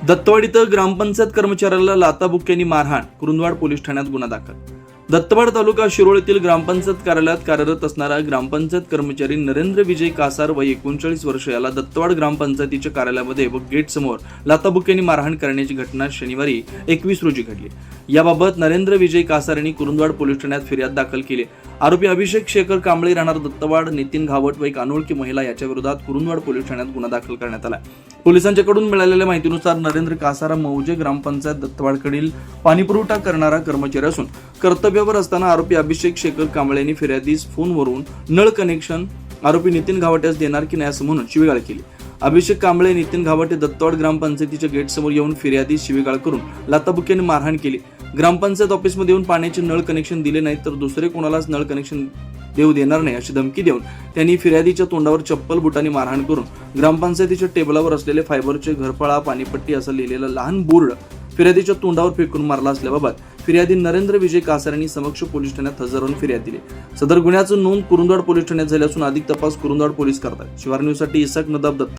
दत्तवाड इथं ग्रामपंचायत कर्मचाऱ्याला लाथाबुक्क्यांनी मारहाण, कुरुंदवाड पोलीस ठाण्यात गुन्हा दाखल. दत्तवाड तालुका शिरोळ येथील ग्रामपंचायत कार्यालयात कार्यरत असणारा ग्रामपंचायत कर्मचारी नरेंद्र विजय कासार वय 39 वर्ष याला दत्तवाड ग्रामपंचायतीच्या कार्यालयामध्ये व गेट समोर लाथाबुक्क्यांनी मारहाण करण्याची घटना शनिवारी 21 रोजी घडली. याबाबत नरेंद्र विजय कासार यांनी कुरुंदवाड पोलीस ठाण्यात फिर्याद दाखल केली. आरोपी अभिषेक शेखर कांबळे राहणार दत्तवाड, नितीन घावट व एक अनोळखी महिला याच्या विरोधात कुरुंदवाड पोलीस ठाण्यात गुन्हा दाखल करण्यात आला. पोलिसांच्याकडून मिळालेल्या माहितीनुसार नरेंद्र कासार मौजे ग्रामपंचायत दत्तवाडकडील पाणीपुरवठा करणारा कर्मचारी असून कर्तव्यावर असताना आरोपी अभिषेक शेखर कांबळे यांनी फिर्यादीस फोनवरून नळ कनेक्शन आरोपी नितीन घावट्यास देणार की नाही असं म्हणून शिवीगाळ केली. अभिषेक कांबळे, नितीन घावटे दत्तवाड ग्रामपंचायतीच्या गेट समोर येऊन फिर्यादीस शिवीगाळ करून लाथाबुक्क्यांनी मारहाण केली. ग्रामपंचायत ऑफिसमध्ये येऊन पाण्याचे नळ कनेक्शन दिले नाही तर दुसरे कोणालाच नळ कनेक्शन देऊ देणार नाही अशी धमकी देऊन त्यांनी फिर्यादीच्या तोंडावर चप्पल बुटांनी मारहाण करून ग्रामपंचायतीच्या टेबलावर असलेले फायबरचे घरफळा पाणीपट्टी असं लिहिलेलं लहान बोर्ड फिर्यादीच्या तोंडावर फेकून मारला असल्याबाबत फिर्यादी नरेंद्र विजय कासार यांनी समक्ष पोलीस ठाण्यात हजर राहून फिर्याद दिली. सदर गुन्ह्याचं नोंद कुरुंदवाड पोलीस ठाण्यात झाली असून अधिक तपास कुरुंदवाड पोलीस करतात. शिवार न्यूजसाठी इसाक नदाब दत्त.